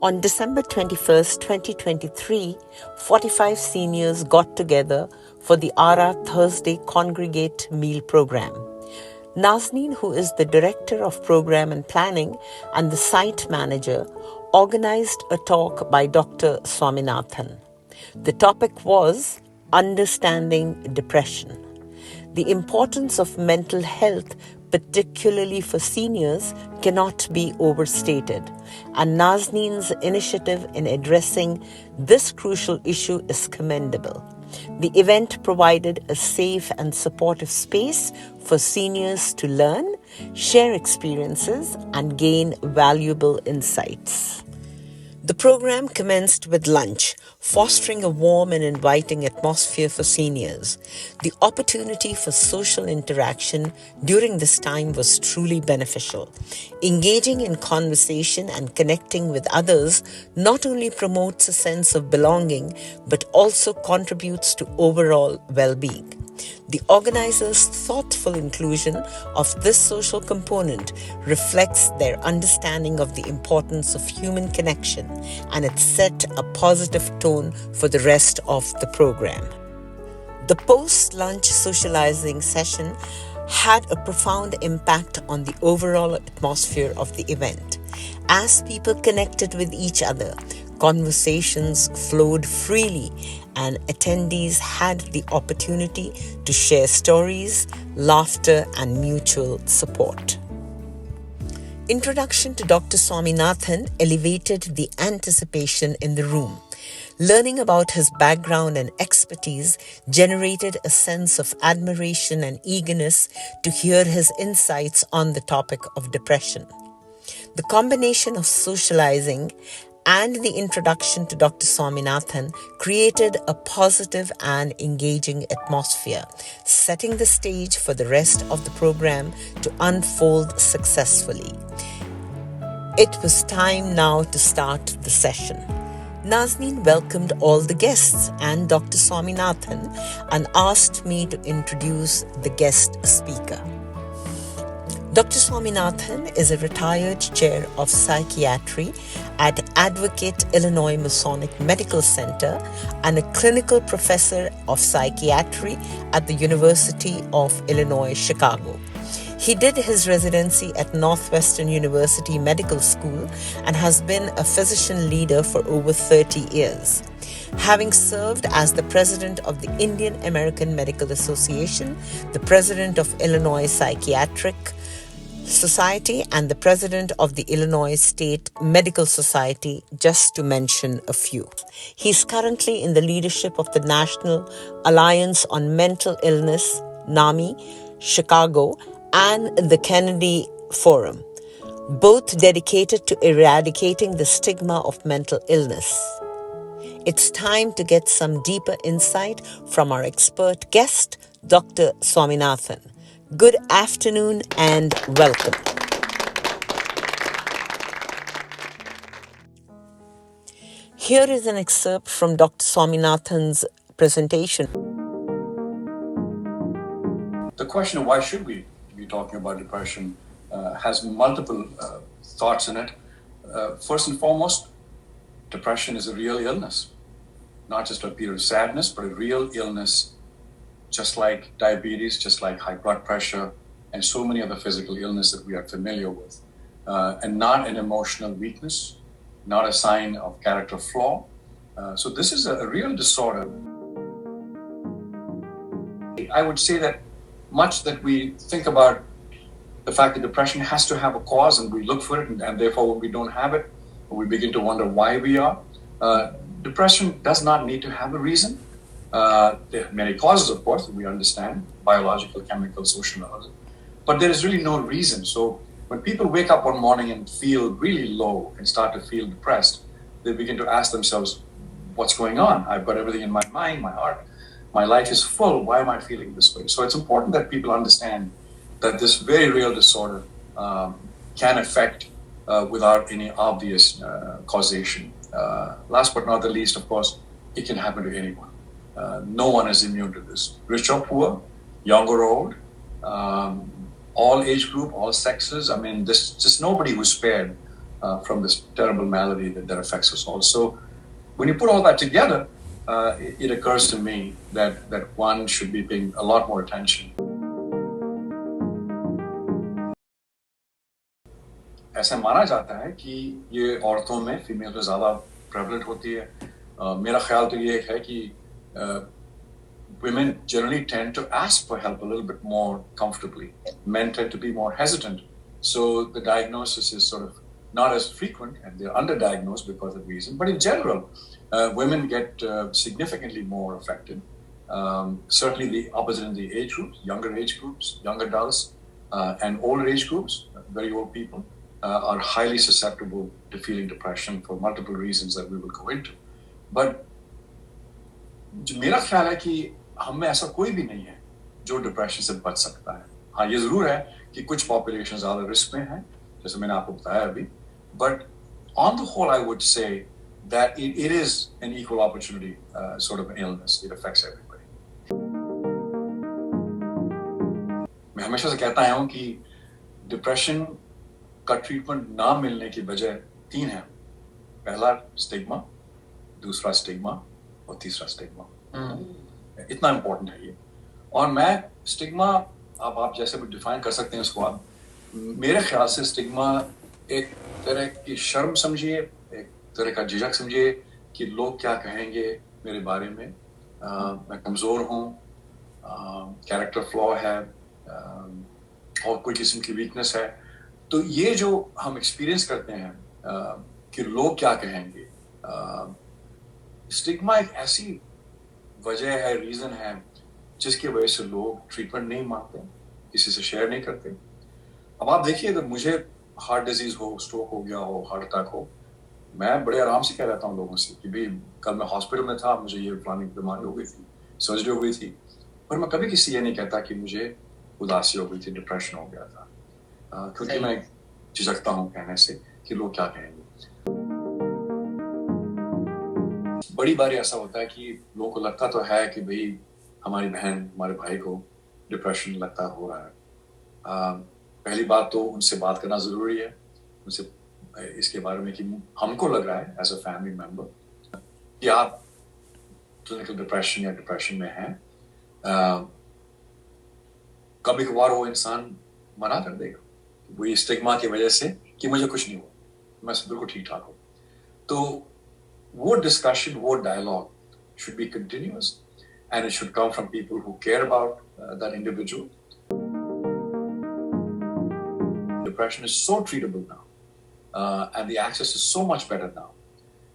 On December 21st, 2023, 45 seniors got together for the AARA Thursday Congregate meal program. Nazneen, who is the Director of Program and Planning and the site manager, organized a talk by Dr. Swaminathan. The topic was Understanding Depression. The importance of mental health, particularly for seniors, cannot be overstated, and Nazneen's initiative in addressing this crucial issue is commendable. The event provided a safe and supportive space for seniors to learn, share experiences, and gain valuable insights. The program commenced with lunch, fostering a warm and inviting atmosphere for seniors. The opportunity for social interaction during this time was truly beneficial. Engaging in conversation and connecting with others not only promotes a sense of belonging, but also contributes to overall well-being. The organizers' thoughtful inclusion of this social component reflects their understanding of the importance of human connection, and it set a positive tone for the rest of the program. The post-lunch socializing session had a profound impact on the overall atmosphere of the event. As people connected with each other, conversations flowed freely, and attendees had the opportunity to share stories, laughter, and mutual support. Introduction to Dr. Swaminathan elevated the anticipation in the room. Learning about his background and expertise generated a sense of admiration and eagerness to hear his insights on the topic of depression. The combination of socializing and the introduction to Dr. Swaminathan created a positive and engaging atmosphere, setting the stage for the rest of the program to unfold successfully. It was time now to start the session. Nazneen welcomed all the guests and Dr. Swaminathan and asked me to introduce the guest speaker. Dr. Swaminathan is a retired chair of psychiatry at Advocate Illinois Masonic Medical Center and a clinical professor of psychiatry at the University of Illinois, Chicago. He did his residency at Northwestern University Medical School and has been a physician leader for over 30 years. Having served as the president of the Indian American Medical Association, the president of Illinois Psychiatric Society, and the president of the Illinois State Medical Society, just to mention a few. He's currently in the leadership of the National Alliance on Mental Illness, NAMI-Chicago, and the Kennedy Forum, both dedicated to eradicating the stigma of mental illness. It's time to get some deeper insight from our expert guest, Dr. Swaminathan. Good afternoon and welcome. Here is an excerpt from Dr. Swaminathan's presentation. The question of why should we be talking about depression has multiple thoughts in it. First and foremost, depression is a real illness, not just a period of sadness, but a real illness, just like diabetes, just like high blood pressure, and so many other physical illnesses that we are familiar with, and not an emotional weakness, not a sign of character flaw. So this is a real disorder. I would say that much that we think about the fact that depression has to have a cause, and we look for it, and therefore when we don't have it, we begin to wonder why we are. Depression does not need to have a reason. There are many causes, of course, we understand, biological, chemical, social, but there is really no reason. So when people wake up one morning and feel really low and start to feel depressed, they begin to ask themselves, what's going on? I've got everything in my mind, my heart, my life is full. Why am I feeling this way? So it's important that people understand that this very real disorder can affect without any obvious causation. Last but not the least, of course, it can happen to anyone. No one is immune to this. Rich or poor, young or old, all age group, all sexes. I mean, there's just nobody who's spared from this terrible malady that affects us all. So when you put all that together, it occurs to me that one should be paying a lot more attention. ऐसा माना जाता है कि ये औरतों में female में ज़्यादा प्रेवलेंट होती है. मेरा ख्याल तो ये है कि women generally tend to ask for help a little bit more comfortably. Men tend to be more hesitant. So the diagnosis is sort of not as frequent, and they're underdiagnosed because of reason. But in general, women get significantly more affected. Certainly the opposite in the age groups, younger age groups, young adults, and older age groups, very old people, are highly susceptible to feeling depression for multiple reasons that we will go into. But मेरा ख्याल है कि हम में ऐसा कोई भी नहीं है जो डिप्रेशन से बच सकता है. हाँ, ये जरूर है कि कुछ पॉपुलेशन ज्यादा रिस्क में है, जैसे मैंने आपको बताया अभी. But on the whole I would say that it is an equal opportunity sort of an illness. It affects everybody. मैं हमेशा से कहता आया हूँ कि डिप्रेशन का ट्रीटमेंट ना मिलने की वजह 3 है. पहला स्टिग्मा, दूसरा स्टिग्मा और तीसरा स्टिग्मा. इतना इम्पोर्टेंट है ये. और मैं स्टिग्मा, आप जैसे भी डिफाइन कर सकते हैं उसको आप. मेरे ख्याल से स्टिग्मा एक तरह की शर्म समझिए, एक तरह का झिझक समझिए कि लोग क्या कहेंगे मेरे बारे में. मैं कमज़ोर हूँ, कैरेक्टर फ्लॉ है, और कोई किस्म की वीकनेस है. तो ये जो हम एक्सपीरियंस करते हैं कि लोग क्या कहेंगे, स्टिग्मा एक ऐसी वजह है, रीज़न है जिसकी वजह से लोग ट्रीटमेंट नहीं मांगते, किसी से शेयर नहीं करते. अब आप देखिए, अगर मुझे हार्ट डिजीज हो, स्ट्रोक हो गया हो, हार्ट अटैक हो, मैं बड़े आराम से कह रहता हूँ लोगों से कि भाई कल मैं हॉस्पिटल में था, मुझे ये फलानी बीमारी हो गई थी, सर्जरी हो गई थी. पर मैं कभी किसी ये नहीं कहता कि मुझे उदासी हो गई थी, डिप्रेशन हो गया था, क्योंकि मैं झिझकता हूँ कहने से कि लोग क्या कहेंगे. बड़ी बार ऐसा होता है कि लोगों को लगता तो है कि भाई हमारी बहन, हमारे भाई को डिप्रेशन लगता हो रहा है. पहली बात तो उनसे बात करना ज़रूरी है, उनसे इसके बारे में कि हमको लग रहा है एज अ फैमिली मेम्बर कि आप क्लिनिकल डिप्रेशन या डिप्रेशन में हैं. कभी कभार वो इंसान मना कर देगा वही स्टिग्मा की वजह से कि मुझे कुछ नहीं हुआ, मैं बिल्कुल ठीक ठाक हूँ. तो वो डिस्कशन, वो dialogue should be continuous, and it should come from people who care about that individual. Depression is so treatable now, and the access is so much better now.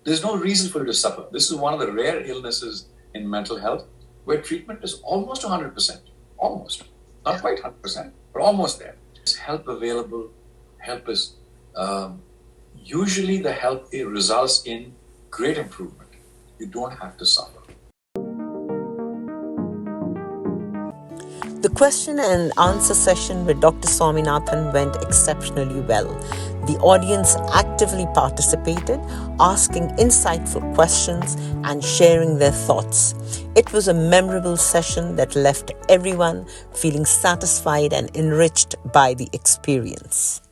There's no reason for you to suffer. This is one of the rare illnesses in mental health where treatment is almost 100%. Almost. Not quite 100%, but almost there. There's help available. Help is usually the help results in great improvement. You don't have to suffer. The question and answer session with Dr. Swaminathan went exceptionally well. The audience actively participated, asking insightful questions and sharing their thoughts. It was a memorable session that left everyone feeling satisfied and enriched by the experience.